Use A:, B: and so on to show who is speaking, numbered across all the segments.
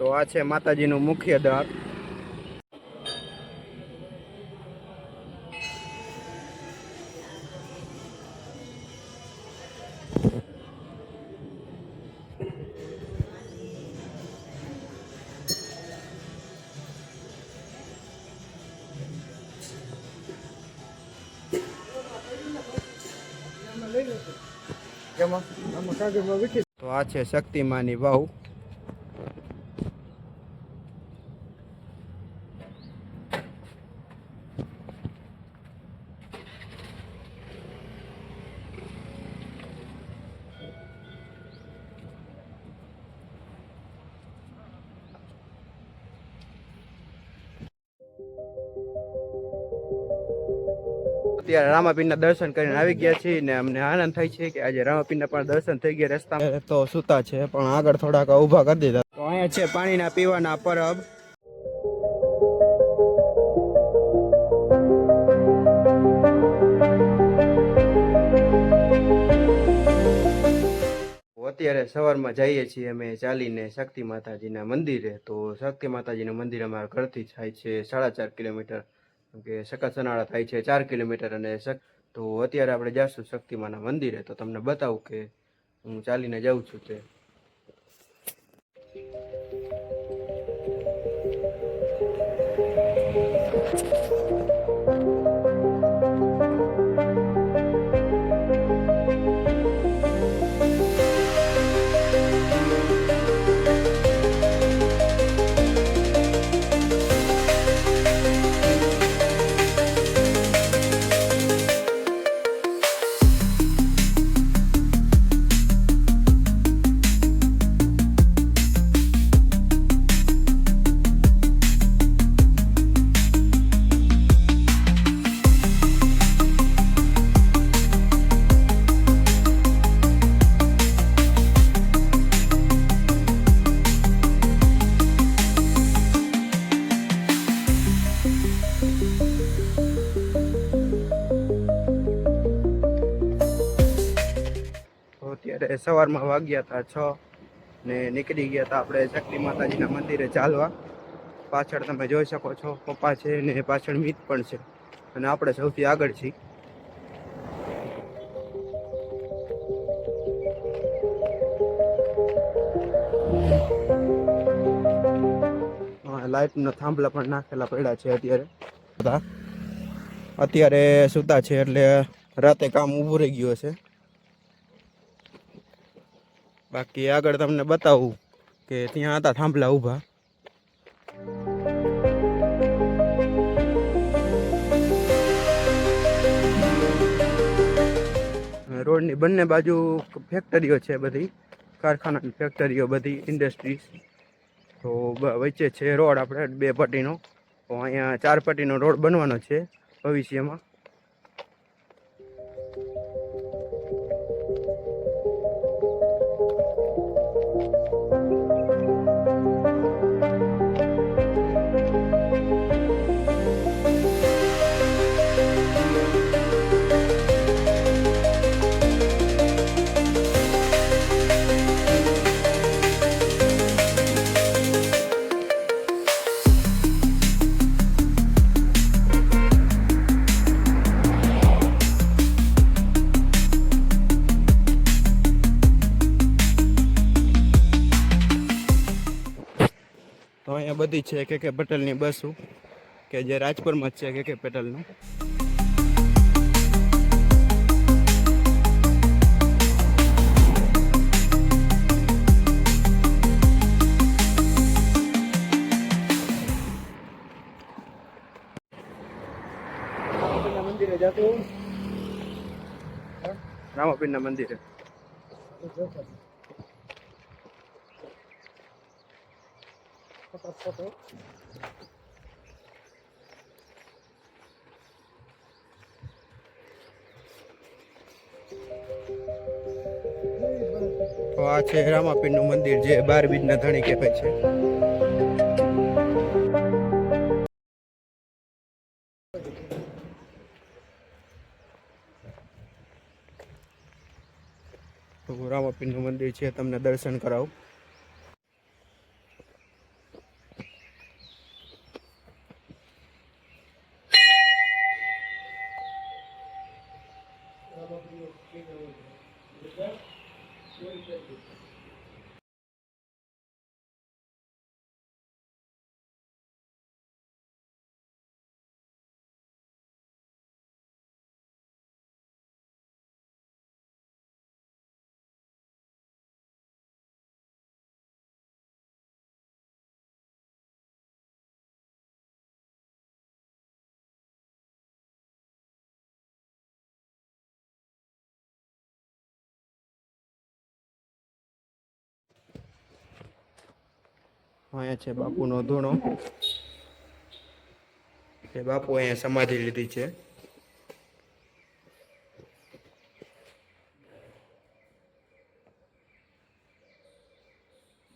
A: તો આ છે માતાજીનું મુખ્ય દ્વાર. તો આ છે શક્તિમાની વાવ. અત્યારે રામાપીરના દર્શન કરીને આવી ગયા છીએ ને અમને આનંદ થાય છે કે આજે રામાપીરના પણ દર્શન થઈ ગયા. રસ્તા તો સૂતા છે પણ આગળ થોડાક ઊભા કરી દીધા. તો અહીંયા છે પાણીના પીવાના પરબ. અત્યારે સવારમાં જઈએ છીએ અમે ચાલીને શક્તિ માતાજીના મંદિરે. તો શક્તિ માતાજીનું મંદિર અમારા ઘરથી થાય છે 4.5 કિલોમીટર, કે સકસનાળા થાય છે 4 કિલોમીટર. અને તો અત્યારે આપણે જઈશું શક્તિમાના મંદિરે. તો તમને બતાવું કે હું ચાલીને જાઉં છું તે. અત્યારે સવારમાં વાગ્યા હતા 6 ને નીકળી ગયા હતા આપણે શક્તિ માતાજીના મંદિરે ચાલવા. પાછળ તમે જોઈ શકો છો પપ્પા છે ને પાછળ મિત પણ છે અને આપણે સૌથી આગળ છીએ. લાઇટના થાંભલા પણ નાખેલા પડ્યા છે. અત્યારે સૂતા છે એટલે રાતે કામ ઊભું રહી ગયું છે. બાકી આગળ તમને બતાવું કે ત્યાં હતા થાંભલા ઊભા. રોડની બંને બાજુ ફેક્ટરીઓ છે, બધી કારખાનાની ફેક્ટરીઓ, બધી ઇન્ડસ્ટ્રીઝ. તો વચ્ચે છે રોડ આપણે 2 પટ્ટીનો. તો અહીંયા 4 પટ્ટીનો રોડ બનવાનો છે ભવિષ્યમાં. તો અહીંયા બધી છે કે પટેલની બસો કે જે રાજપુરમાં જ છે કે પટેલનું. મંદિરે જતું રામાપીરના મંદિરે. તો આ છે રામાપીરનું મંદિર જે 12 બીજના ધણી કહેવાય છે. તો રામાપીરનું મંદિર છે, તમને દર્શન કરાવું. અહીંયા છે બાપુનો ધૂણો, કે બાપુ અહીંયા સમાધિ લીધી છે.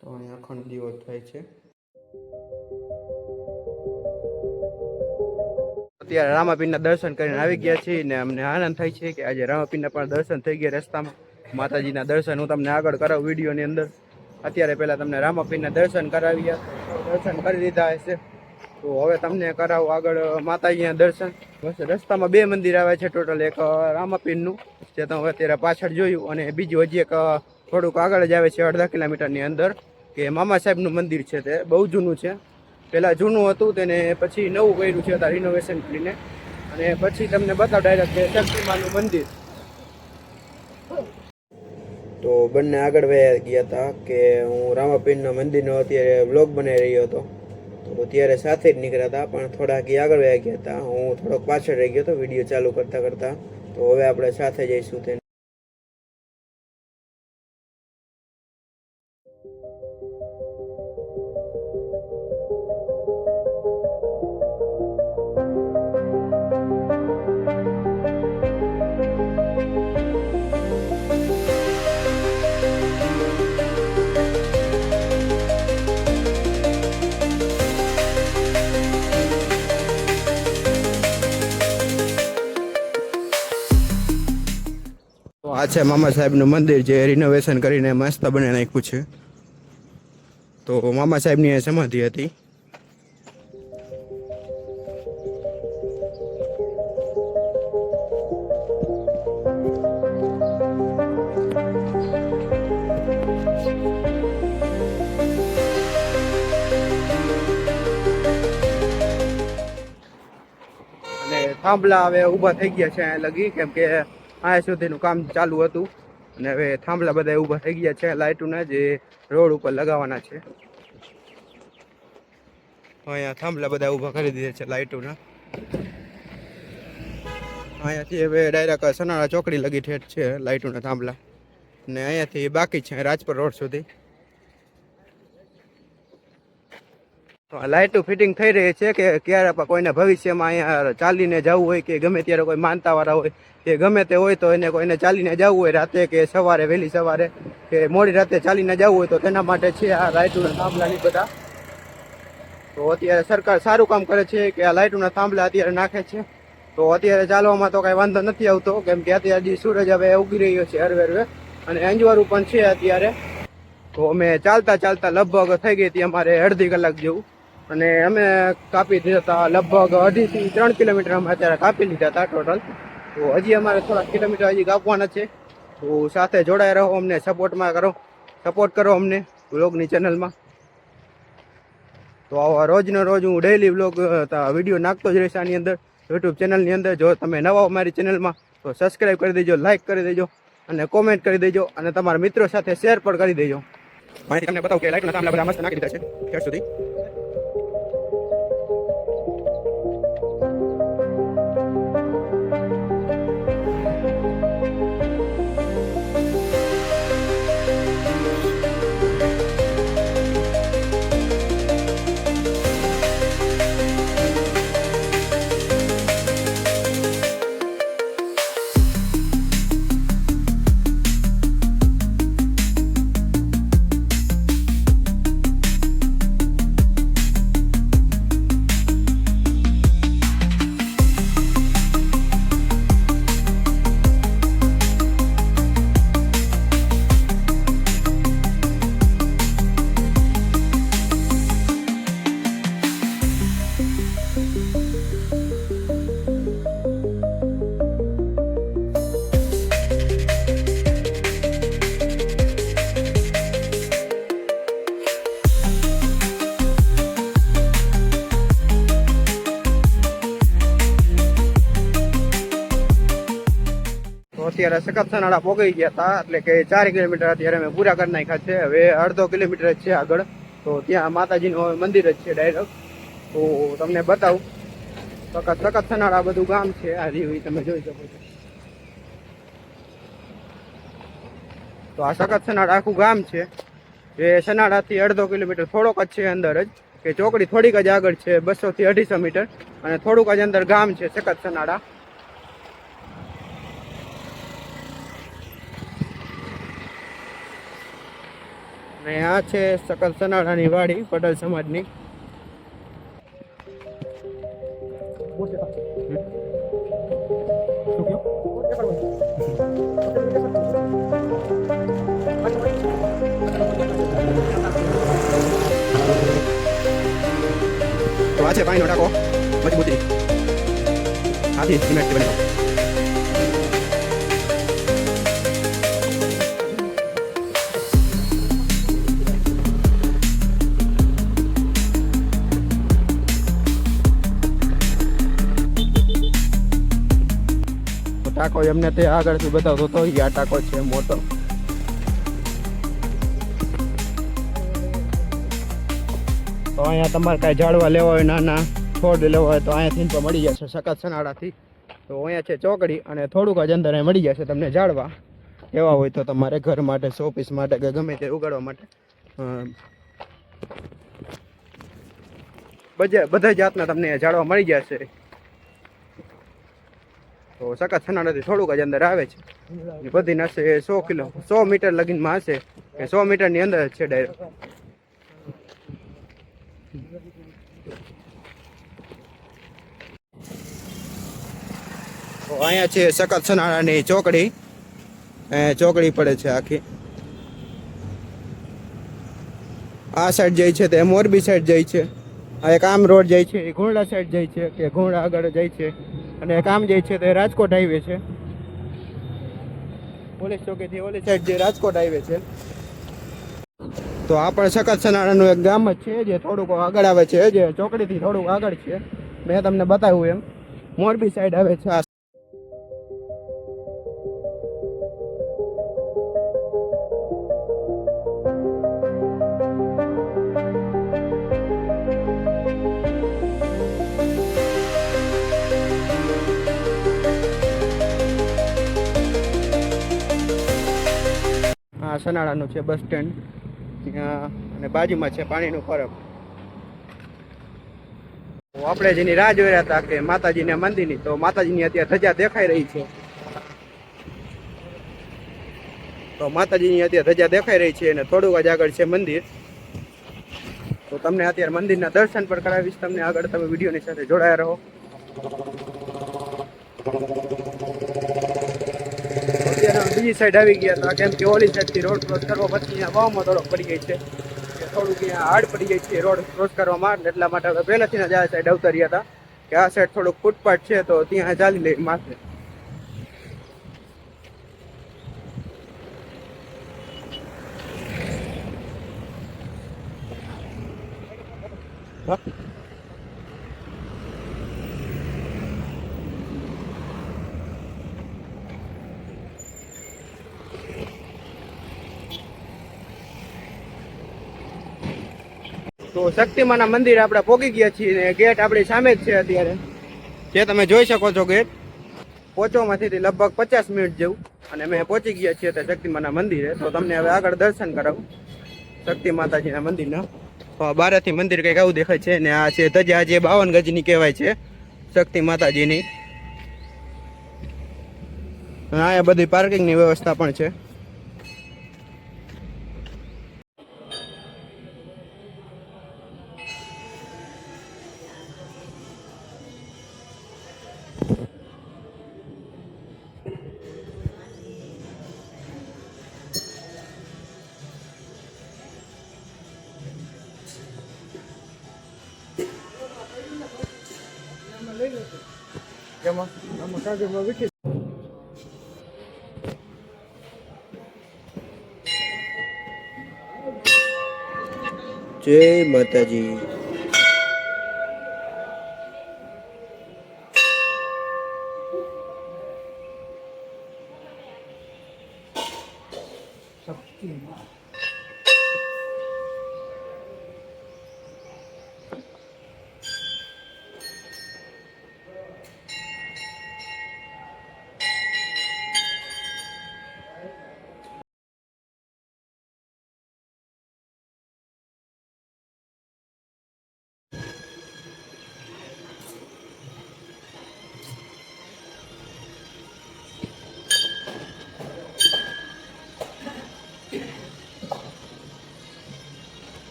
A: તો અહીંયા અખંડ દીવો થાય છે. અત્યારે રામાપીરના દર્શન કરીને આવી ગયા છીએ ને અમને આનંદ થાય છે કે આજે રામાપીરના પણ દર્શન થઈ ગયા. રસ્તામાં માતાજીના દર્શન હું તમને આગળ કરાવું વિડીયોની અંદર. અત્યારે પહેલાં તમને રામાપીરના દર્શન કરાવ્યા, દર્શન કરી લીધા હશે. તો હવે તમને કરાવું આગળ માતાજીના દર્શન. બસ રસ્તામાં 2 મંદિર આવે છે ટોટલ, એક રામાપીરનું જે તમે અત્યારે પાછળ જોયું, અને બીજું હજી એક થોડુંક આગળ જ આવે છે 1.5 કિલોમીટરની અંદર, કે મામા સાહેબનું મંદિર છે. તે બહુ જૂનું છે, પહેલાં જૂનું હતું તેને પછી નવું કર્યું છે અત્યારે રિનોવેશન કરીને. અને પછી તમને બતાવ ડાયરેક્ટ કે શક્તિમાનું મંદિર. તો બંને આગળ વયા ગયા હતા કે હું રામાપીરના મંદિરનો અત્યારે વ્લોગ બનાવી રહ્યો હતો. તો ત્યારે સાથે જ નીકળ્યા હતા, પણ થોડાક આગળ વયા ગયા હતા. હું થોડોક પાછળ રહી ગયો હતો વિડીયો ચાલુ કરતાં કરતાં. તો હવે આપણે સાથે જઈશું તેને. આ છે મામા સાહેબનું મંદિર જે રિનોવેશન કરીને મસ્ત બનાવી નાખ્યું છે. તો મામા સાહેબની સમાધિ હતી. અને થાંભલા હવે ઊભા થઈ ગયા છે અહીંયા લગી, કેમ કે અહીંયા સુધીનું કામ ચાલુ હતું. અને હવે થાંભલા બધા ઊભા થઈ ગયા છે લાઇટોના, જે રોડ ઉપર લગાવવાના છે. અહીંયા થાંભલા બધા ઊભા કરી દીધા છે લાઇટોના. અહીંયાથી હવે ડાયરેક્ટ સનાળા ચોકડી લગી ઠેઠ છે લાઇટોના થાંભલા. અને અહીંયાથી બાકી છે રાજપર રોડ સુધી. લાઇટો ફિટિંગ થઈ રહી છે કે ક્યારે પણ કોઈને ભવિષ્યમાં અહીંયા ચાલીને જવું હોય, કે ગમે ત્યારે કોઈ માનતાવાળા હોય કે ગમે તે હોય, તો એને કોઈને ચાલીને જવું હોય રાતે કે સવારે, વહેલી સવારે કે મોડી રાતે ચાલીને જવું હોય, તો તેના માટે છે આ લાઇટોના થાંભલાની બધા. તો અત્યારે સરકાર સારું કામ કરે છે કે આ લાઇટોના થાંભલા અત્યારે નાખે છે. તો અત્યારે ચાલવામાં તો કાંઈ વાંધો નથી આવતો, કેમ કે અત્યારે સૂરજ હવે ઉગી રહ્યો છે હરવે, અને અંજવાળું પણ છે અત્યારે. તો અમે ચાલતા લગભગ થઈ ગઈ હતી અમારે 1.5 કલાક જેવું. અને અમે કાપી દીધા હતા લગભગ 2.5 થી 3 કિલોમીટર અમે અત્યારે કાપી લીધા હતા ટોટલ. તો હજી અમારે થોડા કિલોમીટર હજી કાપવાના છે. તો સાથે જોડાઈ રહો, અમને સપોર્ટ કરો અમને વ્લોગની ચેનલમાં. તો આવા રોજનો રોજ હું ડેઈલી વ્લોગ વિડીયો નાખતો જ રહીશ આની અંદર, યુટ્યુબ ચેનલની અંદર. જો તમે નવા હો મારી ચેનલમાં તો સબસ્ક્રાઈબ કરી દેજો, લાઇક કરી દેજો, અને કોમેન્ટ કરી દેજો, અને તમારા મિત્રો સાથે શેર પણ કરી દેજો. માહિતી તમને બતાવું કે લાઇટના થાંભલા બધા મસ્ત નાખી દીધા છે ઠેઠ સુધી. અત્યારે સખત સનાળા પોગી ગયા હતા, એટલે કે 4 કિલોમીટર અત્યારે અમે પૂરા કરી નાખ્યા છે. હવે 1.5 કિલોમીટર જ છે આગળ. તો ત્યાં માતાજીનું મંદિર જ છે ડાયરેક્ટ. તો તમને બતાવું, સખત સનાળા બધું ગામ છે આ રીવી તમે જોઈ શકો છો. તો આ સખત સનાળા આખું ગામ છે. એ સનાડાથી અડધો કિલોમીટર થોડોક જ છે અંદર જ, કે ચોકડી થોડીક જ આગળ છે, 200 થી 250 મીટર, અને થોડુંક જ અંદર ગામ છે સખત સનાડા. અને આ છે સખત સનાડાની વાડી પટેલ સમાજની. તો આ છે પાણીનો ટાંકો મજબૂતી આથી સિમેન્ટ બનેલો. ટાંકો એમને તે આગળથી બતાવતો હતો, આ ટાંકો છે મોટો. તો અહીંયા તમારે કાંઈ ઝાડવા લેવા હોય, નાના છોડ લેવા હોય તો અહીંયાથી તો મળી જશે સખત સનાડાથી. તો અહીંયા છે ચોકડી, અને થોડુંક જ અંદર મળી જશે તમને ઝાડવા લેવા હોય તો તમારે ઘર માટે, શોપીસ માટે કે ગમે તે ઉગાડવા માટે બધા જાતના તમને ઝાડવા મળી જશે. તો સખત સનાડાથી થોડુંક જ અંદર આવે છે. બધી નશે 100 મીટર લગીનમાં હશે, કે 100 મીટરની અંદર જ છે ડાયરેક્ટ. તો અહીંયા છે સખત સનાડાની ચોકડી, ચોકડી પડે છે આખી. આ સાઈડ જાય છે તે મોરબી સાઈડ જાય છે, આ એક આમ રોડ જાય છે એ ઘોરડા સાઈડ જાય છે, કે ઘોરડા આગળ જાય છે, અને એક આમ જાય છે તે રાજકોટ હાઈવે છે, પોલીસ ચોકીથી ઓલી સાઈડ જે રાજકોટ હાઈવે છે. તો આ પણ સખત સનાડાનું એક ગામ જ છે, જે થોડુંક આગળ આવે છે, જે ચોકડીથી થોડુંક આગળ છે. મેં તમને બતાવ્યું એમ મોરબી સાઈડ આવે છે. આ સનાડાનું છે બસ સ્ટેન્ડ, અને બાજુમાં છે પાણીનું પરબ. આપણે જેની રાહ જોઈ રહ્યા હતા કે માતાજીના મંદિરની, તો માતાજીની અત્યારે ધજા દેખાઈ રહી છે. તો માતાજીની અત્યારે ધજા દેખાઈ રહી છે, અને થોડુંક જ આગળ છે મંદિર. તો તમને અત્યારે મંદિરના દર્શન પણ કરાવીશ તમને આગળ, તમે વિડીયોની સાથે જોડાયા રહો. અત્યારે બીજી સાઈડ આવી ગયા હતા, કેમ કે ઓલી સાઈડથી રોડ ક્રોસ કરવા પછી હવામાં થોડોક પડી ગઈ છે, થોડુંક અહીંયા હાર્ડ પડી ગઈ છે રોડ ક્રોસ કરવામાં. એટલા માટે હવે પહેલાથી જ આ સાઈડ અવતર્યા હતા કે આ સાઈડ થોડુંક ફૂટપાથ છે, તો ત્યાં ચાલી લઈ માથે. તો શક્તિમાના મંદિર આપણે પહોંચી ગયા છીએ, ને ગેટ આપણી સામે જ છે અત્યારે, જે તમે જોઈ શકો છો ગેટ. પહોંચવામાંથી લગભગ 50 મિનિટ જેવું, અને અમે પહોંચી ગયા છીએ તે શક્તિમાના મંદિરે. તો તમને હવે આગળ દર્શન કરાવું શક્તિ માતાજીના મંદિરના. બારેથી મંદિર કંઈક આવું દેખાય છે, ને આ છે ધજા, જે 52 ગજની કહેવાય છે શક્તિ માતાજીની. અહીંયા બધી પાર્કિંગની વ્યવસ્થા પણ છે. જય માતાજી.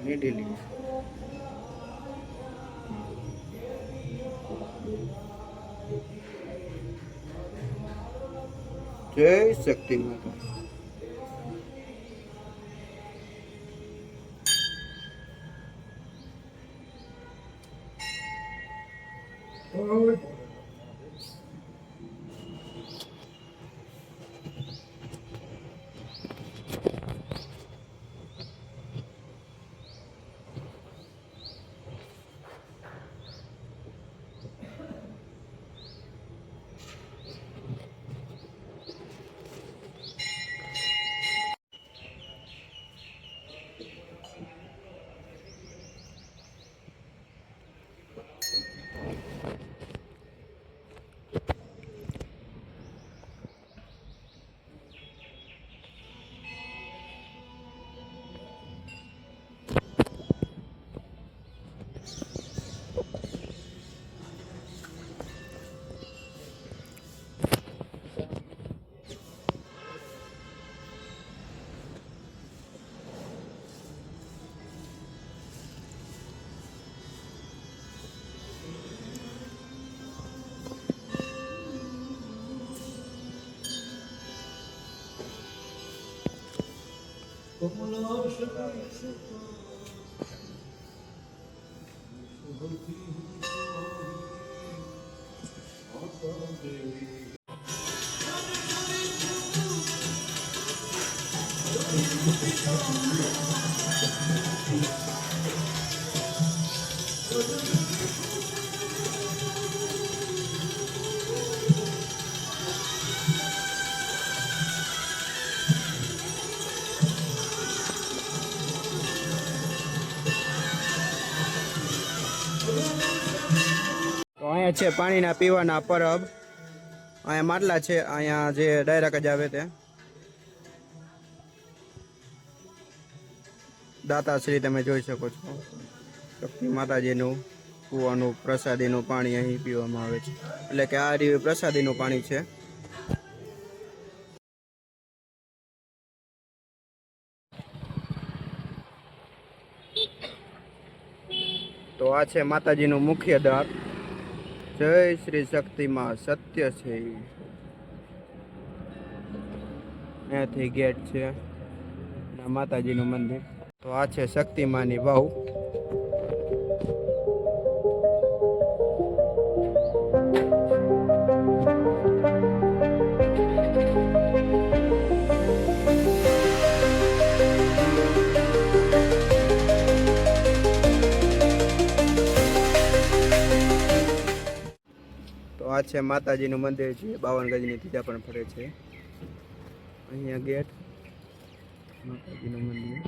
A: નીડેલી. જય શક્તિ માતા. તો અહીંયા છે પાણીના પીવાના પરબ. અહીંયા માટલા છે, અહીંયા જે ડાયરેક્ટ જ આવે તે દાતાશ્રી તમે જોઈ શકો છો. શક્તિ માતાજીનું કૂવાનું પ્રસાદીનું પાણી અહીં પીવામાં આવે છે, એટલે કે આ રહ્યું પ્રસાદીનું પાણી છે. તો આ છે માતાજીનું મુખ્ય દ્વાર. જય શ્રી શક્તિમાં સત્ય છે. અહીંયાથી ગેટ છે, માતાજીનું મંદિર. તો આ છે શક્તિમાની વાવ. તો આ છે માતાજીનું મંદિર છે, 52 ગજની ધજા પણ ફરે છે. અહીંયા ગેટ, માતાજીનું મંદિર.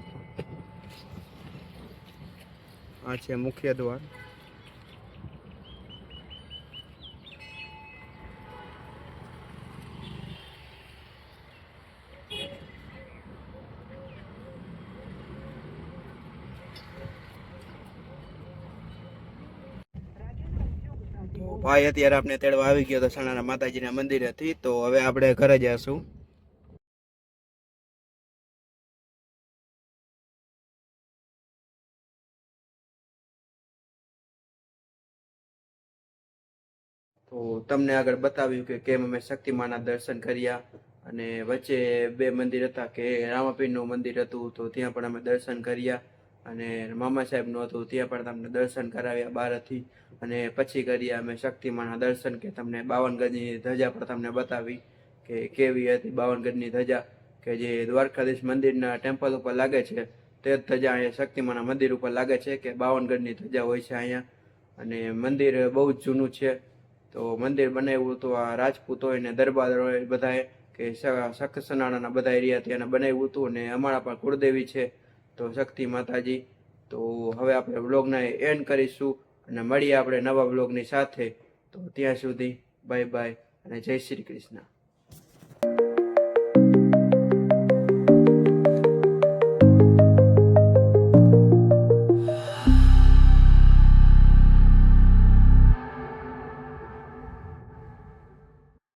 A: આ છે મુખ્ય દ્વાર. ભાઈ અત્યારે આપણે તેડવા આવી ગયો તો સણાના માતાજીના મંદિરેથી. તો હવે આપણે ઘરે જઈશું. તો તમને આગળ બતાવ્યું કે કેમ અમે શક્તિમાના દર્શન કર્યા. અને વચ્ચે બે મંદિર હતા, કે રામાપીરનું મંદિર હતું તો ત્યાં પણ અમે દર્શન કર્યા, અને મામા સાહેબનું હતું ત્યાં પણ તમને દર્શન કરાવ્યા બહારથી. અને પછી કર્યા અમે શક્તિમાના દર્શન, કે તમને 52 ગજની ધજા પણ તમને બતાવી કે કેવી હતી 52 ગજની ધજા, કે જે દ્વારકાધીશ મંદિરના ટેમ્પલ ઉપર લાગે છે તે જ ધજા અહીંયા શક્તિમાના મંદિર ઉપર લાગે છે, કે 52 ગજની ધજા હોય છે અહીંયા. અને મંદિર બહુ જ જૂનું છે. તો મંદિર બનાવ્યું હતું આ રાજપૂતોય ને દરબારોય બધાએ, કે સખસનાળાના બધા એરિયા ત્યાં બનાવ્યું હતું. અને અમારા પણ કુળદેવી છે તો શક્તિ માતાજી. તો હવે આપણે વ્લોગને એન્ડ કરીશું અને મળીએ આપણે નવા વ્લોગની સાથે. તો ત્યાં સુધી બાય બાય અને જય શ્રી કૃષ્ણ.